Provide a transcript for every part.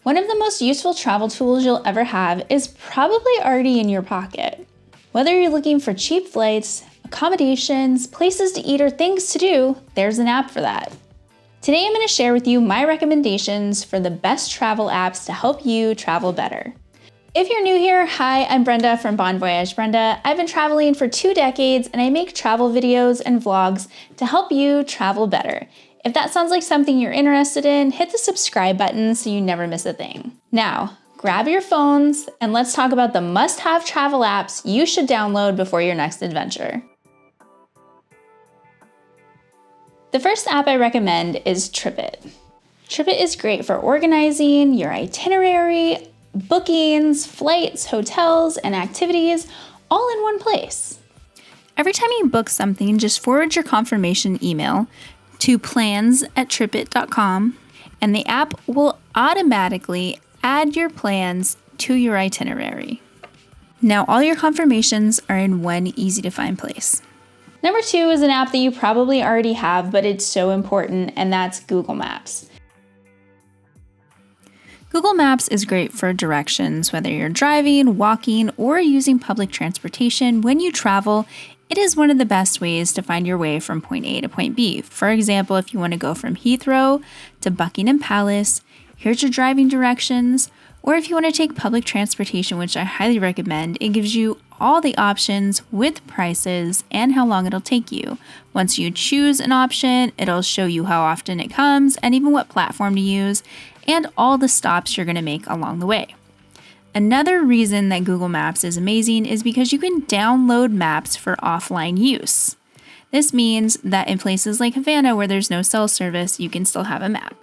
One of the most useful travel tools you'll ever have is probably already in your pocket. Whether you're looking for cheap flights, accommodations, places to eat, or things to do, there's an app for that. Today I'm going to share with you my recommendations for the best travel apps to help you travel better. If you're new here, hi, I'm Brenda from Voyage, Brenda. I've been traveling for 2 decades and I make travel videos and vlogs to help you travel better. If that sounds like something you're interested in, hit the subscribe button so you never miss a thing. Now, grab your phones and let's talk about the must-have travel apps you should download before your next adventure. The first app I recommend is TripIt. TripIt is great for organizing your itinerary, bookings, flights, hotels, and activities all in one place. Every time you book something, just forward your confirmation email to plans@tripit.com, and the app will automatically add your plans to your itinerary. Now all your confirmations are in one easy-to-find place. Number 2 is an app that you probably already have, but it's so important, and that's Google Maps. Google Maps is great for directions, whether you're driving, walking, or using public transportation. When you travel, it is one of the best ways to find your way from point A to point B. For example, if you want to go from Heathrow to Buckingham Palace, here's your driving directions. Or if you want to take public transportation, which I highly recommend, it gives you all the options with prices and how long it'll take you. Once you choose an option, it'll show you how often it comes and even what platform to use and all the stops you're going to make along the way. Another reason that Google Maps is amazing is because you can download maps for offline use. This means that in places like Havana where there's no cell service, you can still have a map.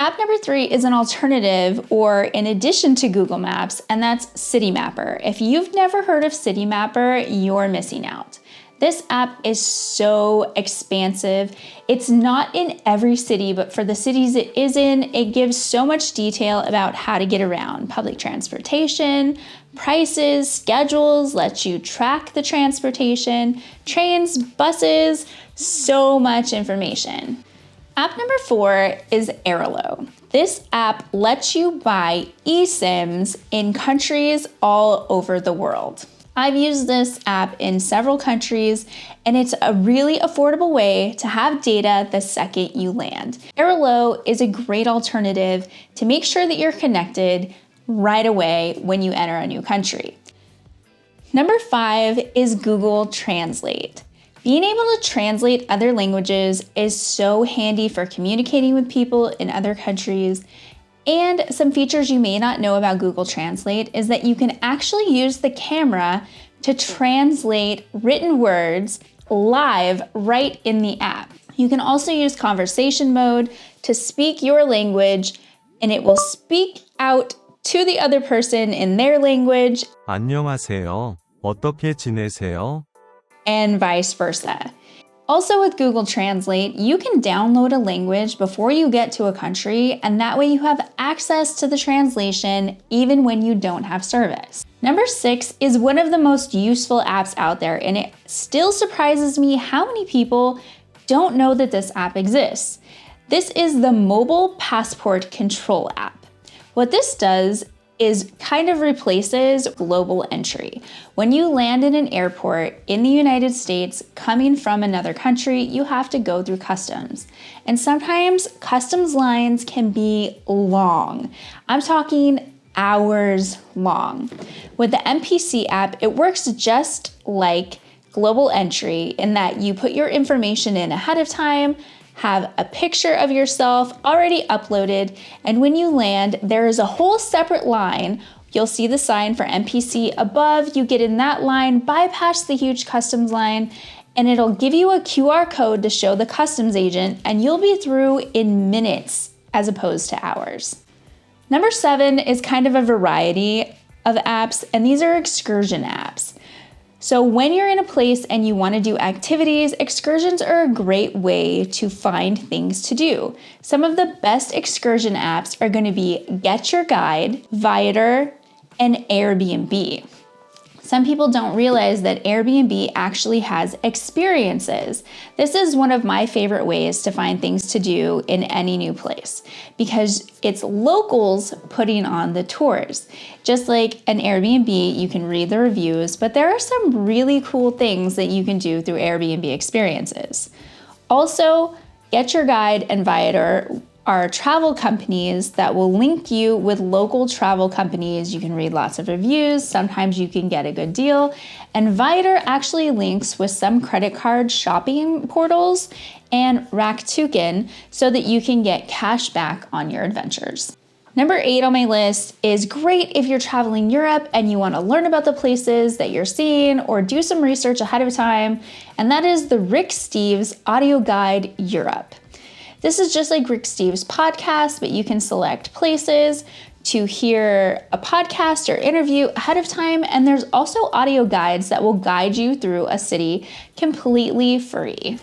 App number 3 is an alternative or in addition to Google Maps, and that's Citymapper. If you've never heard of Citymapper, you're missing out. This app is so expansive. It's not in every city, but for the cities it is in, it gives so much detail about how to get around. Public transportation, prices, schedules, lets you track the transportation, trains, buses, so much information. App number 4 is Airalo. This app lets you buy eSIMs in countries all over the world. I've used this app in several countries, and it's a really affordable way to have data the second you land. Airalo is a great alternative to make sure that you're connected right away when you enter a new country. Number 5 is Google Translate. Being able to translate other languages is so handy for communicating with people in other countries. And some features you may not know about Google Translate is that you can actually use the camera to translate written words live right in the app. You can also use conversation mode to speak your language, and it will speak out to the other person in their language. 안녕하세요. 어떻게 지내세요? And vice versa. Also with Google Translate, you can download a language before you get to a country, and that way you have access to the translation even when you don't have service. Number 6 is one of the most useful apps out there, and it still surprises me how many people don't know that this app exists. This is the Mobile Passport Control app. What this does is kind of replaces global entry. When you land in an airport in the United States coming from another country, you have to go through customs. And sometimes customs lines can be long. I'm talking hours long. With the MPC app, it works just like global entry in that you put your information in ahead of time, have a picture of yourself already uploaded, and when you land, there is a whole separate line. You'll see the sign for MPC above. You get in that line, bypass the huge customs line, and it'll give you a QR code to show the customs agent, and you'll be through in minutes as opposed to hours. Number 7 is kind of a variety of apps, and these are excursion apps. So when you're in a place and you want to do activities, excursions are a great way to find things to do. Some of the best excursion apps are going to be Get Your Guide, Viator, and Airbnb. Some people don't realize that Airbnb actually has experiences. This is one of my favorite ways to find things to do in any new place because it's locals putting on the tours. Just like an Airbnb, you can read the reviews, but there are some really cool things that you can do through Airbnb experiences. Also, Get Your Guide and Viator are travel companies that will link you with local travel companies. You can read lots of reviews. Sometimes you can get a good deal. And Viator actually links with some credit card shopping portals and Rakuten so that you can get cash back on your adventures. Number 8 on my list is great if you're traveling Europe and you want to learn about the places that you're seeing or do some research ahead of time, and that is the Rick Steves Audio Guide Europe. This is just like Rick Steves' podcast, but you can select places to hear a podcast or interview ahead of time, and there's also audio guides that will guide you through a city completely free.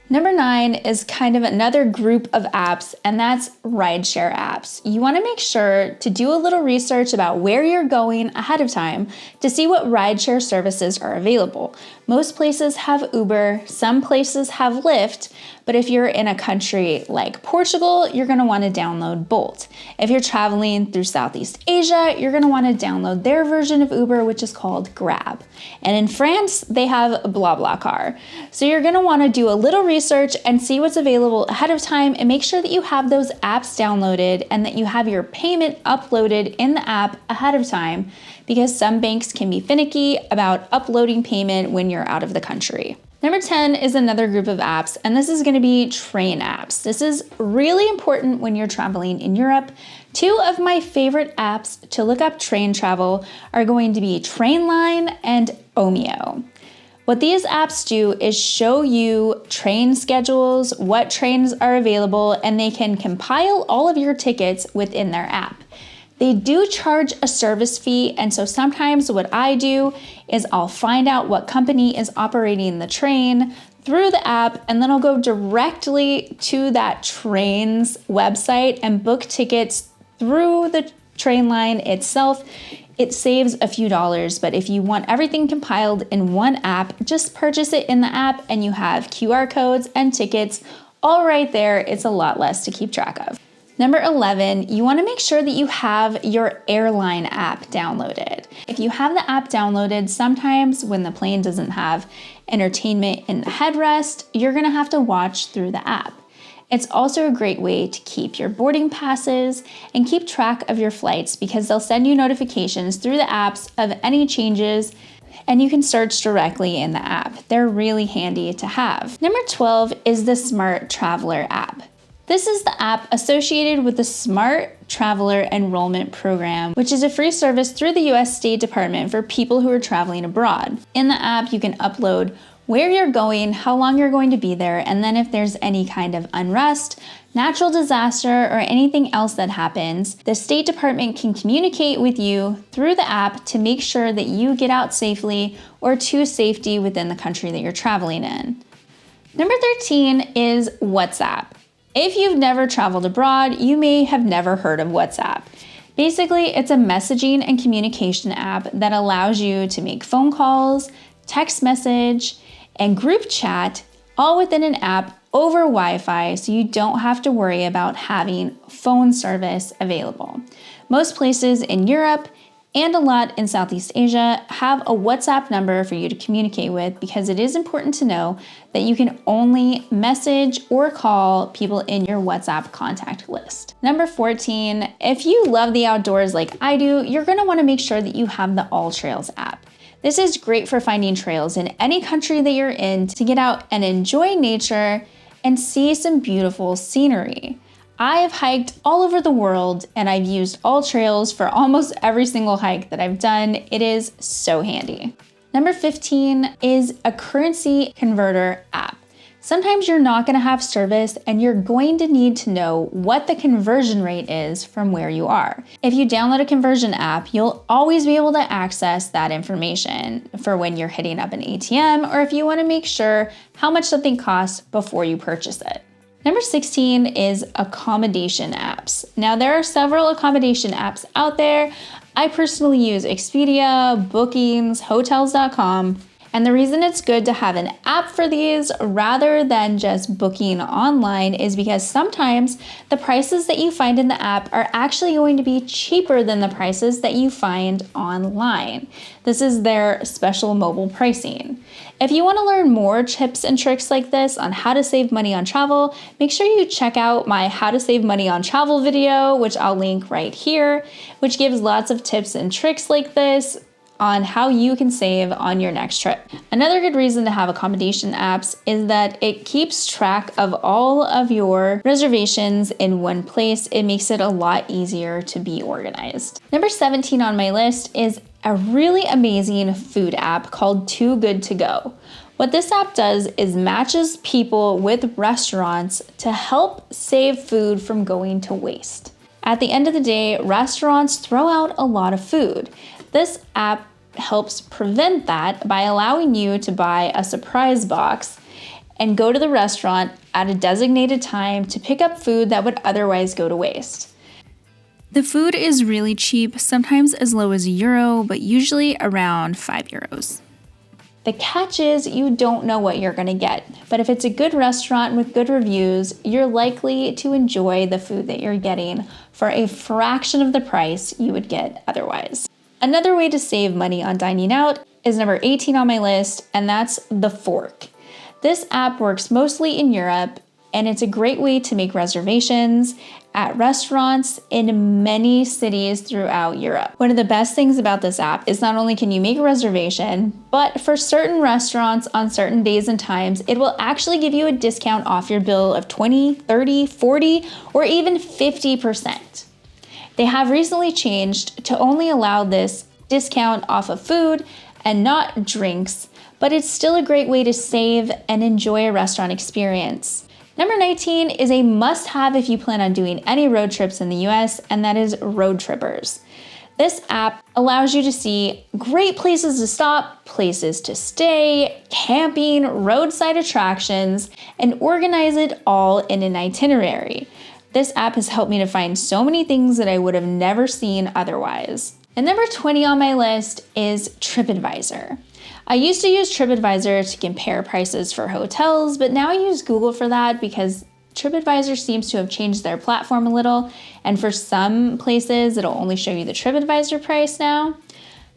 Number 9 is kind of another group of apps, and that's rideshare apps. You want to make sure to do a little research about where you're going ahead of time to see what rideshare services are available. Most places have Uber, some places have Lyft, but if you're in a country like Portugal, you're going to want to download Bolt. If you're traveling through Southeast Asia, you're going to want to download their version of Uber, which is called Grab. And in France, they have BlaBlaCar. So you're going to want to do a little research and see what's available ahead of time and make sure that you have those apps downloaded and that you have your payment uploaded in the app ahead of time, because some banks can be finicky about uploading payment when you're out of the country. Number 10 is another group of apps, and this is going to be train apps. This is really important when you're traveling in Europe. 2 of my favorite apps to look up train travel are going to be Trainline and Omio. What these apps do is show you train schedules, what trains are available, and they can compile all of your tickets within their app. They do charge a service fee, and so sometimes what I do is I'll find out what company is operating the train through the app, and then I'll go directly to that train's website and book tickets through the train line itself. It saves a few dollars, but if you want everything compiled in one app, just purchase it in the app and you have QR codes and tickets all right there. It's a lot less to keep track of. Number 11, you want to make sure that you have your airline app downloaded. If you have the app downloaded, sometimes when the plane doesn't have entertainment in the headrest, you're going to have to watch through the app. It's also a great way to keep your boarding passes and keep track of your flights because they'll send you notifications through the apps of any changes, and you can search directly in the app. They're really handy to have. Number 12 is the Smart Traveler app. This is the app associated with the Smart Traveler Enrollment Program, which is a free service through the US State Department for people who are traveling abroad. In the app, you can upload where you're going, how long you're going to be there, and then if there's any kind of unrest, natural disaster, or anything else that happens, the State Department can communicate with you through the app to make sure that you get out safely or to safety within the country that you're traveling in. Number 13 is WhatsApp. If you've never traveled abroad, you may have never heard of WhatsApp. Basically, it's a messaging and communication app that allows you to make phone calls, text message, and group chat all within an app over Wi-Fi, so you don't have to worry about having phone service available. Most places in Europe and a lot in Southeast Asia have a WhatsApp number for you to communicate with, because it is important to know that you can only message or call people in your WhatsApp contact list. Number 14, if you love the outdoors like I do, you're going to want to make sure that you have the All Trails app. This is great for finding trails in any country that you're in to get out and enjoy nature and see some beautiful scenery. I have hiked all over the world and I've used All Trails for almost every single hike that I've done. It is so handy. Number 15 is a currency converter app. Sometimes you're not going to have service and you're going to need to know what the conversion rate is from where you are. If you download a conversion app, you'll always be able to access that information for when you're hitting up an ATM or if you want to make sure how much something costs before you purchase it. Number 16 is accommodation apps. Now there are several accommodation apps out there. I personally use Expedia, Bookings, Hotels.com, and the reason it's good to have an app for these rather than just booking online is because sometimes the prices that you find in the app are actually going to be cheaper than the prices that you find online. This is their special mobile pricing. If you want to learn more tips and tricks like this on how to save money on travel, make sure you check out my How to Save Money on Travel video, which I'll link right here, which gives lots of tips and tricks like this on how you can save on your next trip. Another good reason to have accommodation apps is that it keeps track of all of your reservations in one place. It makes it a lot easier to be organized. Number 17 on my list is a really amazing food app called Too Good To Go. What this app does is matches people with restaurants to help save food from going to waste. At the end of the day, restaurants throw out a lot of food. This app helps prevent that by allowing you to buy a surprise box and go to the restaurant at a designated time to pick up food that would otherwise go to waste. The food is really cheap, sometimes as low as €1, but usually around €5. The catch is you don't know what you're gonna get, but if it's a good restaurant with good reviews, you're likely to enjoy the food that you're getting for a fraction of the price you would get otherwise. Another way to save money on dining out is number 18 on my list, and that's The Fork. This app works mostly in Europe, and it's a great way to make reservations at restaurants in many cities throughout Europe. One of the best things about this app is not only can you make a reservation, but for certain restaurants on certain days and times, it will actually give you a discount off your bill of 20, 30, 40, or even 50%. They have recently changed to only allow this discount off of food and not drinks, but it's still a great way to save and enjoy a restaurant experience. Number 19 is a must-have if you plan on doing any road trips in the US, and that is Road Trippers. This app allows you to see great places to stop, places to stay, camping, roadside attractions, and organize it all in an itinerary. This app has helped me to find so many things that I would have never seen otherwise. And number 20 on my list is TripAdvisor. I used to use TripAdvisor to compare prices for hotels, but now I use Google for that because TripAdvisor seems to have changed their platform a little, and for some places it'll only show you the TripAdvisor price now.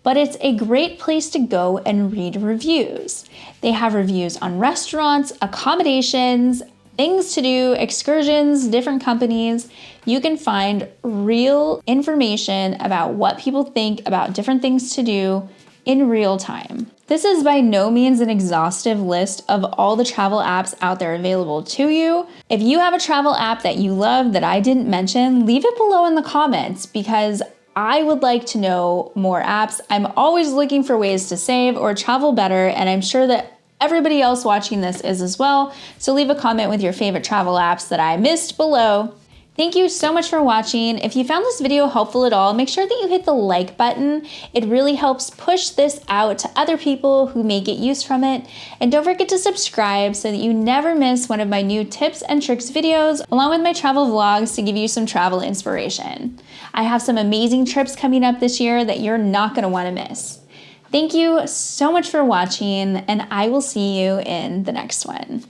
But it's a great place to go and read reviews. They have reviews on restaurants, accommodations, things to do, excursions, different companies. You can find real information about what people think about different things to do in real time. This is by no means an exhaustive list of all the travel apps out there available to you. If you have a travel app that you love that I didn't mention, leave it below in the comments because I would like to know more apps. I'm always looking for ways to save or travel better, and I'm sure that everybody else watching this is as well. So leave a comment with your favorite travel apps that I missed below. Thank you so much for watching. If you found this video helpful at all, make sure that you hit the like button. It really helps push this out to other people who may get use from it. And don't forget to subscribe so that you never miss one of my new tips and tricks videos, along with my travel vlogs to give you some travel inspiration. I have some amazing trips coming up this year that you're not gonna wanna miss. Thank you so much for watching, and I will see you in the next one.